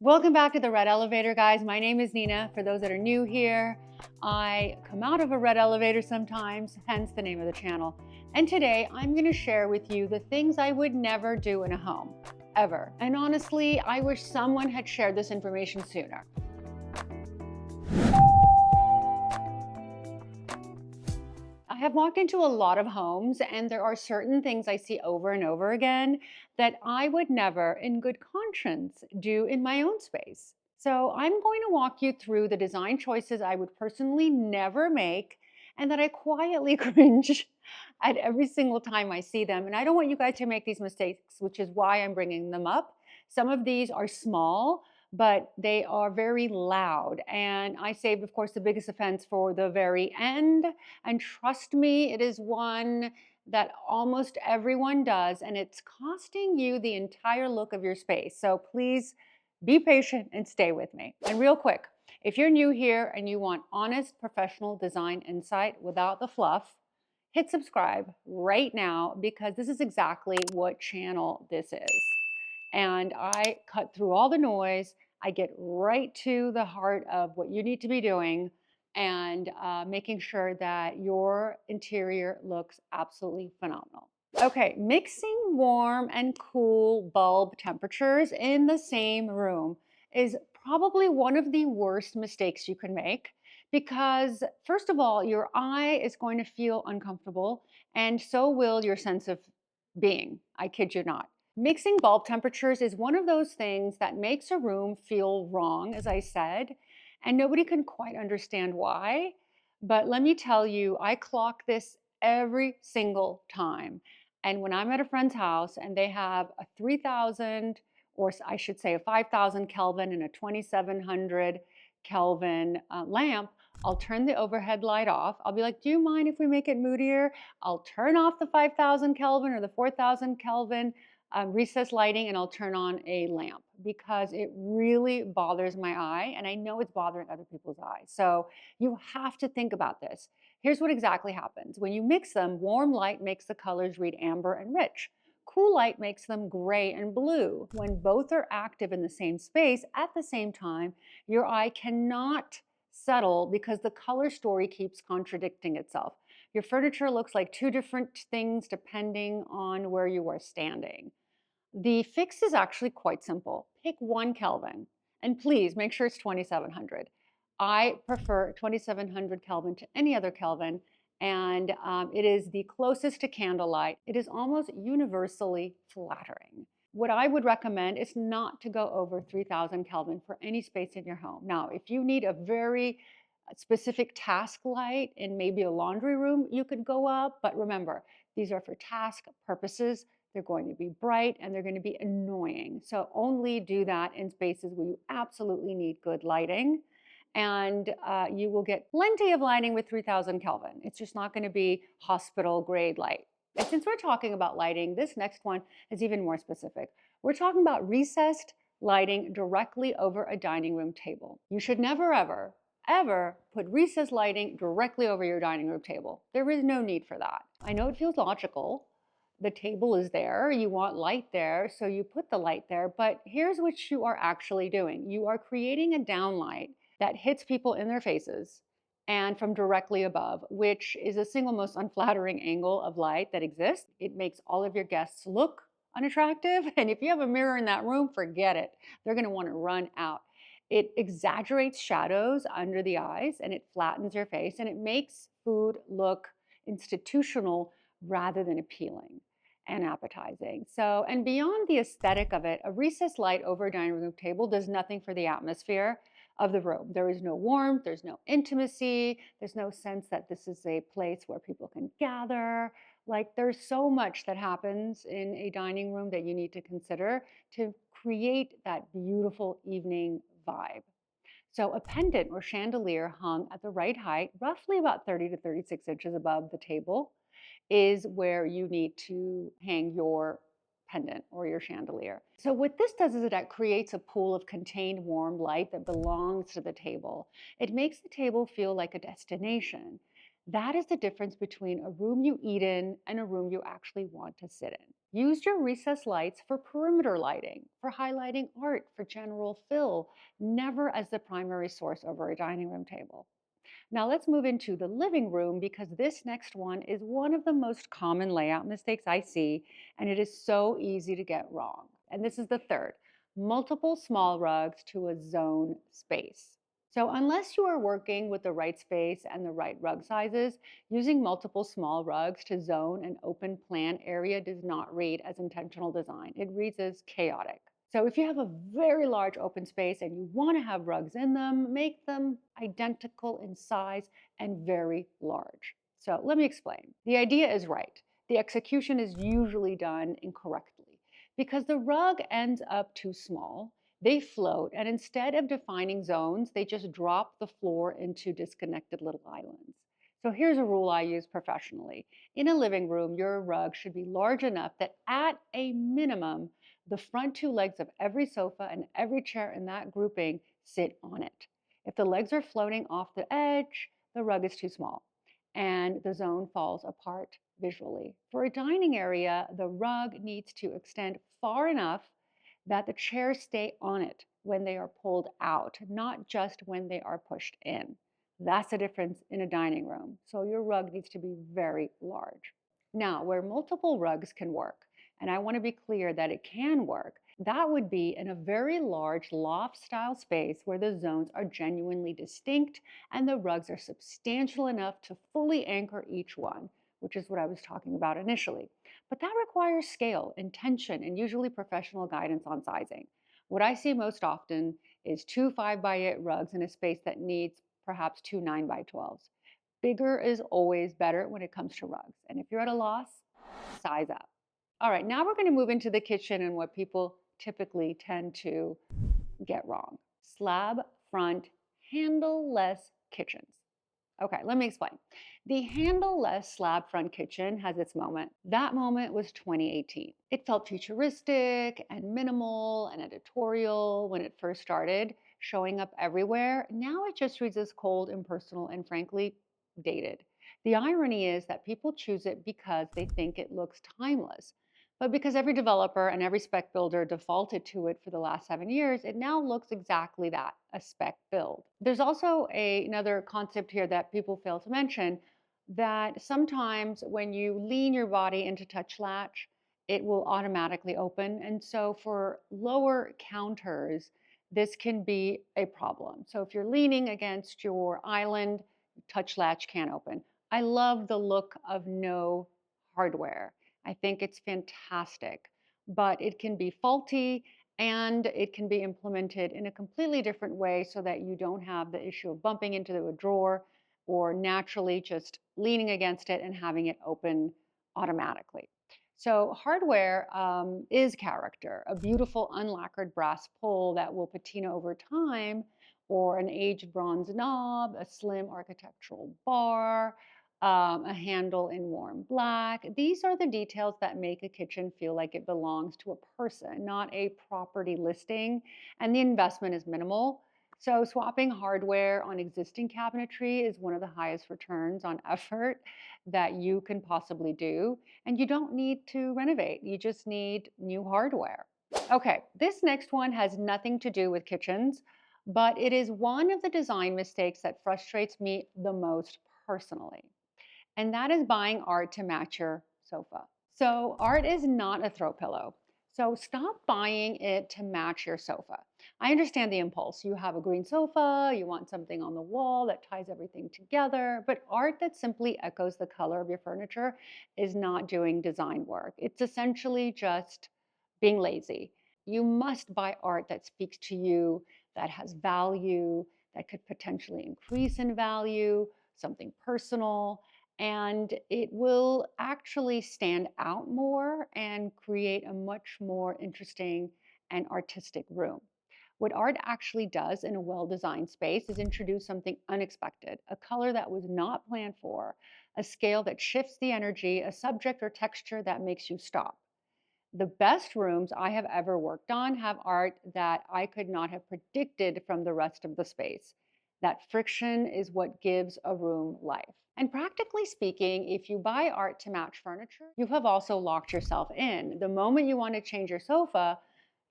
Welcome back to the Red Elevator, guys. My name is Nina. For those that are new here, I come out of a red elevator sometimes, hence the name of the channel. And today I'm going to share with you the things I would never do in a home, ever. And honestly, I wish someone had shared this information sooner. I have walked into a lot of homes, and there are certain things I see over and over again that I would never, in good conscience, do in my own space. So I'm going to walk you through the design choices I would personally never make and that I quietly cringe at every single time I see them. And I don't want you guys to make these mistakes, which is why I'm bringing them up. Some of these are small, but they are very loud. And I saved, of course, the biggest offense for the very end. And trust me, it is one that almost everyone does, and it's costing you the entire look of your space. So please be patient and stay with me. And real quick, if you're new here and you want honest professional design insight without the fluff, hit subscribe right now because this is exactly what channel this is. And I cut through all the noise. I get right to the heart of what you need to be doing and making sure that your interior looks absolutely phenomenal. Okay, mixing warm and cool bulb temperatures in the same room is probably one of the worst mistakes you can make because, first of all, your eye is going to feel uncomfortable, and so will your sense of being. I kid you not. Mixing bulb temperatures is one of those things that makes a room feel wrong, as I said, and nobody can quite understand why. But let me tell you, I clock this every single time. And when I'm at a friend's house and they have a 3000, or I should say a 5000 Kelvin and a 2700 Kelvin lamp, I'll turn the overhead light off. I'll be like, do you mind if we make it moodier? I'll turn off the 5000 Kelvin or the 4000 Kelvin recessed lighting, and I'll turn on a lamp because it really bothers my eye, and I know it's bothering other people's eyes. So you have to think about this. Here's what exactly happens. When you mix them, warm light makes the colors read amber and rich. Cool light makes them gray and blue. When both are active in the same space at the same time, your eye cannot settle because the color story keeps contradicting itself. Your furniture looks like two different things depending on where you are standing. The fix is actually quite simple. Pick one Kelvin, and please make sure it's 2700. I prefer 2700 Kelvin to any other Kelvin, and it is the closest to candlelight. It is almost universally flattering. What I would recommend is not to go over 3000 Kelvin for any space in your home. Now, if you need a very specific task light in maybe a laundry room, you could go up, but remember, these are for task purposes. They're going to be bright and they're going to be annoying. So only do that in spaces where you absolutely need good lighting. And you will get plenty of lighting with 3000 Kelvin. It's just not going to be hospital grade light. And since we're talking about lighting, this next one is even more specific. We're talking about recessed lighting directly over a dining room table. You should never, ever put recessed lighting directly over your dining room table. There is no need for that. I know it feels logical. The table is there, you want light there, so you put the light there, but here's what you are actually doing. You are creating a downlight that hits people in their faces and from directly above, which is the single most unflattering angle of light that exists. It makes all of your guests look unattractive, and if you have a mirror in that room, forget it. They're gonna wanna run out. It exaggerates shadows under the eyes, and it flattens your face, and it makes food look institutional rather than appealing and appetizing. So, and beyond the aesthetic of it, a recessed light over a dining room table does nothing for the atmosphere of the room. There is no warmth, there's no intimacy, there's no sense that this is a place where people can gather. Like there's so much that happens in a dining room that you need to consider to create that beautiful evening vibe. So a pendant or chandelier hung at the right height, roughly about 30 to 36 inches above the table, is where you need to hang your pendant or your chandelier. So what this does is it creates a pool of contained warm light that belongs to the table. It makes the table feel like a destination. That is the difference between a room you eat in and a room you actually want to sit in. Use your recessed lights for perimeter lighting, for highlighting art, for general fill, never as the primary source over a dining room table. Now let's move into the living room because this next one is one of the most common layout mistakes I see, and it is so easy to get wrong. And this is the third, multiple small rugs to a zone space. So unless you are working with the right space and the right rug sizes, using multiple small rugs to zone an open plan area does not read as intentional design. It reads as chaotic. So if you have a very large open space and you want to have rugs in them, make them identical in size and very large. So let me explain. The idea is right. The execution is usually done incorrectly because the rug ends up too small. They float, and instead of defining zones, they just drop the floor into disconnected little islands. So here's a rule I use professionally. In a living room, your rug should be large enough that at a minimum, the front two legs of every sofa and every chair in that grouping sit on it. If the legs are floating off the edge, the rug is too small and the zone falls apart visually. For a dining area, the rug needs to extend far enough that the chairs stay on it when they are pulled out, not just when they are pushed in. That's the difference in a dining room. So your rug needs to be very large. Now, where multiple rugs can work, and I want to be clear that it can work, that would be in a very large loft style space where the zones are genuinely distinct and the rugs are substantial enough to fully anchor each one, which is what I was talking about initially. But that requires scale, intention, and usually professional guidance on sizing. What I see most often is two 5x8 rugs in a space that needs perhaps two 9x12s. Bigger is always better when it comes to rugs. And if you're at a loss, size up. All right, now we're going to move into the kitchen and what people typically tend to get wrong. Slab front, handle-less kitchens. Okay, let me explain. The handle-less slab front kitchen has its moment. That moment was 2018. It felt futuristic and minimal and editorial when it first started, showing up everywhere. Now it just reads as cold, impersonal, and frankly, dated. The irony is that people choose it because they think it looks timeless. But because every developer and every spec builder defaulted to it for the last 7 years, it now looks exactly that, a spec build. There's also another concept here that people fail to mention, that sometimes when you lean your body into touch latch, it will automatically open. And so for lower counters, this can be a problem. So if you're leaning against your island, touch latch can't open. I love the look of no hardware. I think it's fantastic, but it can be faulty and it can be implemented in a completely different way so that you don't have the issue of bumping into a drawer or naturally just leaning against it and having it open automatically. So hardware is character, a beautiful unlacquered brass pull that will patina over time, or an aged bronze knob, a slim architectural bar, a handle in warm black. These are the details that make a kitchen feel like it belongs to a person, not a property listing, and the investment is minimal. So swapping hardware on existing cabinetry is one of the highest returns on effort that you can possibly do. And you don't need to renovate, you just need new hardware. Okay, this next one has nothing to do with kitchens, but it is one of the design mistakes that frustrates me the most personally. And that is buying art to match your sofa. So art is not a throw pillow. So stop buying it to match your sofa. I understand the impulse. You have a green sofa, you want something on the wall that ties everything together, but art that simply echoes the color of your furniture is not doing design work. It's essentially just being lazy. You must buy art that speaks to you, that has value, that could potentially increase in value, something personal, and it will actually stand out more and create a much more interesting and artistic room. What art actually does in a well-designed space is introduce something unexpected, a color that was not planned for, a scale that shifts the energy, a subject or texture that makes you stop. The best rooms I have ever worked on have art that I could not have predicted from the rest of the space. That friction is what gives a room life. And practically speaking, if you buy art to match furniture, you have also locked yourself in. The moment you want to change your sofa,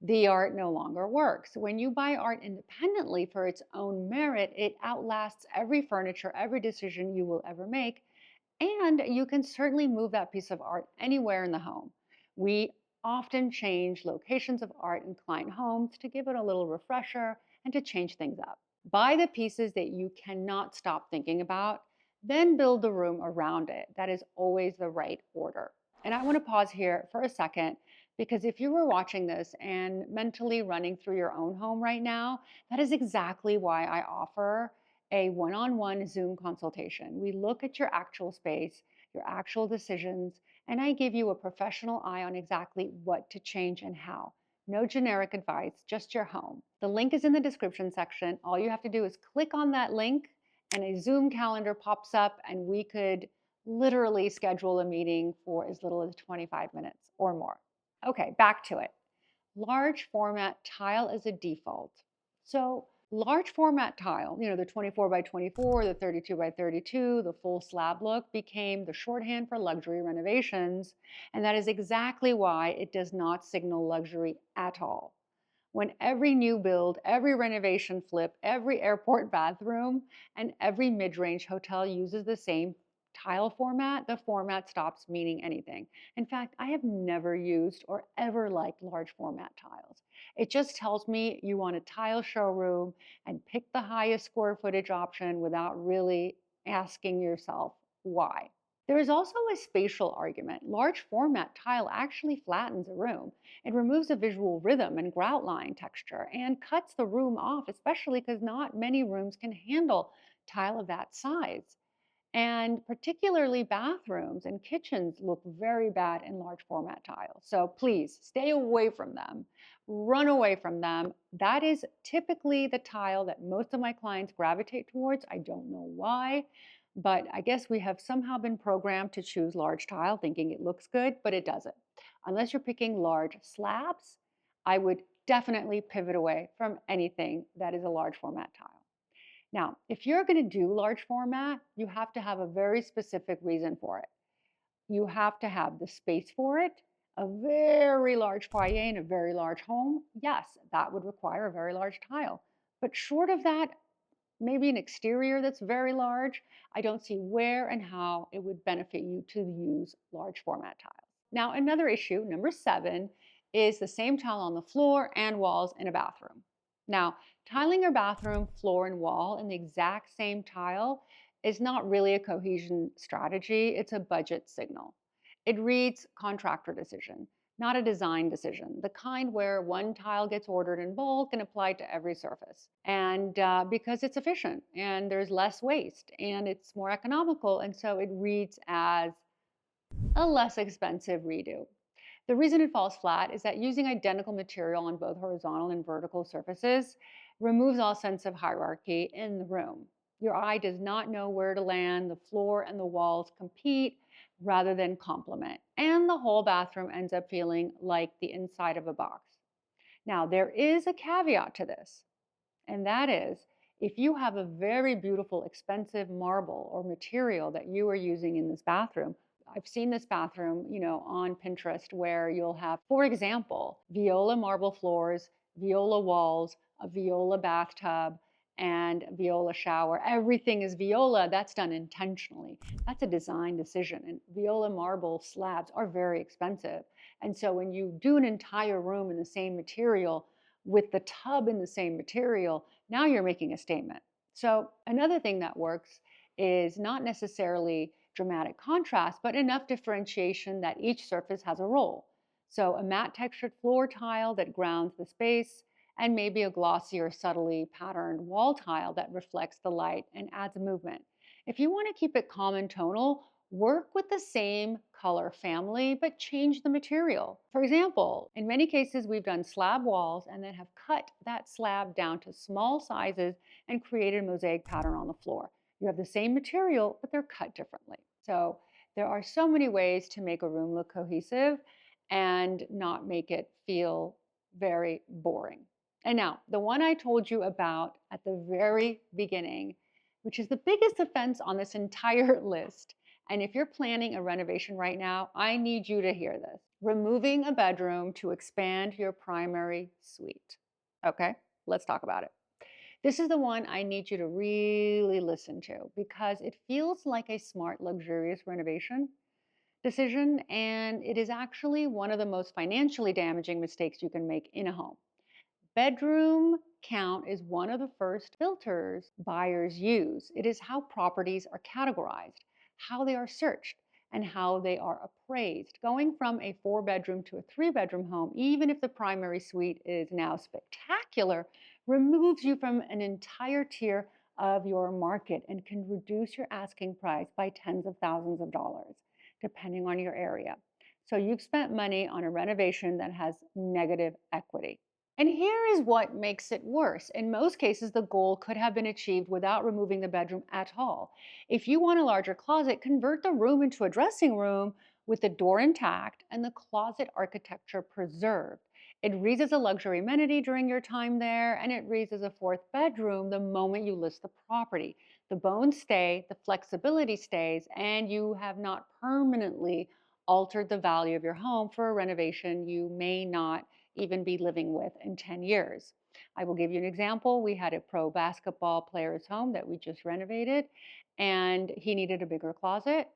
the art no longer works. When you buy art independently for its own merit, it outlasts every furniture, every decision you will ever make, and you can certainly move that piece of art anywhere in the home. We often change locations of art in client homes to give it a little refresher and to change things up. Buy the pieces that you cannot stop thinking about, then build the room around it. That is always the right order. And I want to pause here for a second because if you were watching this and mentally running through your own home right now, that is exactly why I offer a one-on-one Zoom consultation. We look at your actual space, your actual decisions, and I give you a professional eye on exactly what to change and how. No generic advice, just your home. The link is in the description section. All you have to do is click on that link and a Zoom calendar pops up, and we could literally schedule a meeting for as little as 25 minutes or more. Okay, back to it. Large format tile is a default. So large format tile, the 24 by 24, the 32 by 32, the full slab look became the shorthand for luxury renovations. And that is exactly why it does not signal luxury at all. When every new build, every renovation flip, every airport bathroom, and every mid-range hotel uses the same tile format, the format stops meaning anything. In fact, I have never used or ever liked large format tiles. It just tells me you want a tile showroom and pick the highest square footage option without really asking yourself why. There is also a spatial argument. Large format tile actually flattens a room. It removes a visual rhythm and grout line texture and cuts the room off, especially because not many rooms can handle tile of that size. And particularly bathrooms and kitchens look very bad in large format tiles. So please stay away from them. Run away from them. That is typically the tile that most of my clients gravitate towards. I don't know why, but I guess we have somehow been programmed to choose large tile thinking it looks good, but it doesn't. Unless you're picking large slabs, I would definitely pivot away from anything that is a large format tile. Now, if you're going to do large format, you have to have a very specific reason for it. You have to have the space for it, a very large foyer in a very large home. Yes, that would require a very large tile. But short of that, maybe an exterior that's very large, I don't see where and how it would benefit you to use large format tiles. Now, another issue, number 7, is the same tile on the floor and walls in a bathroom. Now, tiling your bathroom floor and wall in the exact same tile is not really a cohesion strategy, it's a budget signal. It reads contractor decision, not a design decision, the kind where one tile gets ordered in bulk and applied to every surface. And because it's efficient and there's less waste and it's more economical, and so it reads as a less expensive redo. The reason it falls flat is that using identical material on both horizontal and vertical surfaces removes all sense of hierarchy in the room. Your eye does not know where to land. The floor and the walls compete rather than complement. And the whole bathroom ends up feeling like the inside of a box. Now, there is a caveat to this, and that is if you have a very beautiful, expensive marble or material that you are using in this bathroom. I've seen this bathroom, on Pinterest where you'll have, for example, viola marble floors, viola walls, a viola bathtub, and viola shower. Everything is viola. That's done intentionally. That's a design decision. And viola marble slabs are very expensive. And so when you do an entire room in the same material with the tub in the same material, now you're making a statement. So another thing that works is not necessarily dramatic contrast, but enough differentiation that each surface has a role. So a matte textured floor tile that grounds the space, and maybe a glossier, subtly patterned wall tile that reflects the light and adds movement. If you want to keep it calm and tonal, work with the same color family, but change the material. For example, in many cases, we've done slab walls and then have cut that slab down to small sizes and created a mosaic pattern on the floor. You have the same material, but they're cut differently. So there are so many ways to make a room look cohesive and not make it feel very boring. And now, the one I told you about at the very beginning, which is the biggest offense on this entire list. And if you're planning a renovation right now, I need you to hear this. Removing a bedroom to expand your primary suite. Okay, let's talk about it. This is the one I need you to really listen to because it feels like a smart, luxurious renovation decision, and it is actually one of the most financially damaging mistakes you can make in a home. Bedroom count is one of the first filters buyers use. It is how properties are categorized, how they are searched, and how they are appraised. Going from a 4 bedroom to a 3 bedroom home, even if the primary suite is now spectacular, removes you from an entire tier of your market and can reduce your asking price by tens of thousands of dollars, depending on your area. So you've spent money on a renovation that has negative equity. And here is what makes it worse. In most cases, the goal could have been achieved without removing the bedroom at all. If you want a larger closet, convert the room into a dressing room with the door intact and the closet architecture preserved. It reads as a luxury amenity during your time there, and it reads as a 4th bedroom the moment you list the property. The bones stay, the flexibility stays, and you have not permanently altered the value of your home for a renovation you may not even be living with in 10 years. I will give you an example. We had a pro basketball player's home that we just renovated, and he needed a bigger closet.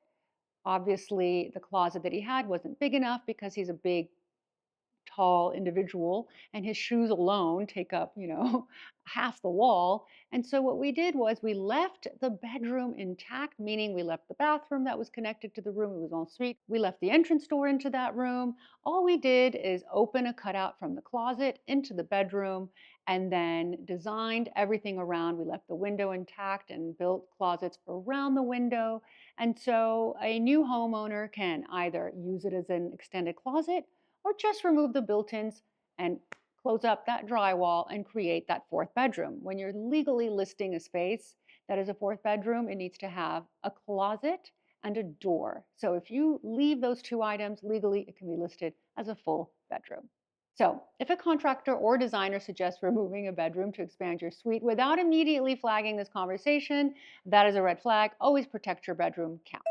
Obviously, the closet that he had wasn't big enough because he's a big, tall individual and his shoes alone take up, half the wall. And so what we did was we left the bedroom intact, meaning we left the bathroom that was connected to the room. It was en suite. We left the entrance door into that room. All we did is open a cutout from the closet into the bedroom and then designed everything around. We left the window intact and built closets around the window. And so a new homeowner can either use it as an extended closet or just remove the built-ins and close up that drywall and create that 4th bedroom. When you're legally listing a space that is a 4th bedroom, it needs to have a closet and a door. So if you leave those 2 items legally, it can be listed as a full bedroom. So if a contractor or designer suggests removing a bedroom to expand your suite without immediately flagging this conversation, that is a red flag. Always protect your bedroom count.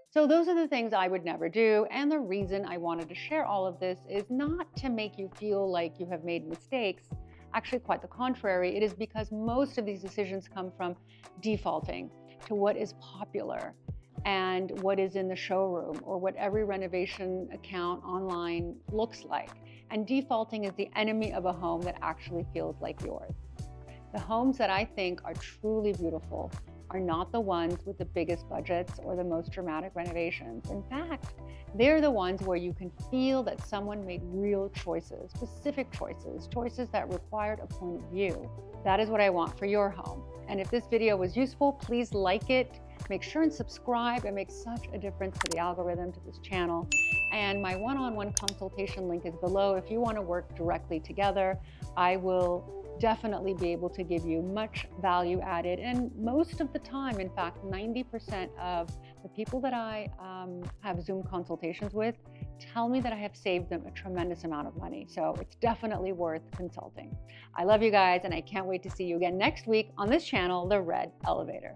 So those are the things I would never do. And the reason I wanted to share all of this is not to make you feel like you have made mistakes. Actually, quite the contrary. It is because most of these decisions come from defaulting to what is popular and what is in the showroom or what every renovation account online looks like. And defaulting is the enemy of a home that actually feels like yours. The homes that I think are truly beautiful are not the ones with the biggest budgets or the most dramatic renovations. In fact, they're the ones where you can feel that someone made real choices, specific choices, choices that required a point of view. That is what I want for your home. And if this video was useful, please like it, make sure and subscribe. It makes such a difference to the algorithm, to this channel. And my one-on-one consultation link is below. If you want to work directly together, I will definitely be able to give you much value added. And most of the time, in fact, 90% of the people that I have Zoom consultations with tell me that I have saved them a tremendous amount of money. So it's definitely worth consulting. I love you guys, and I can't wait to see you again next week on this channel, The Red Elevator.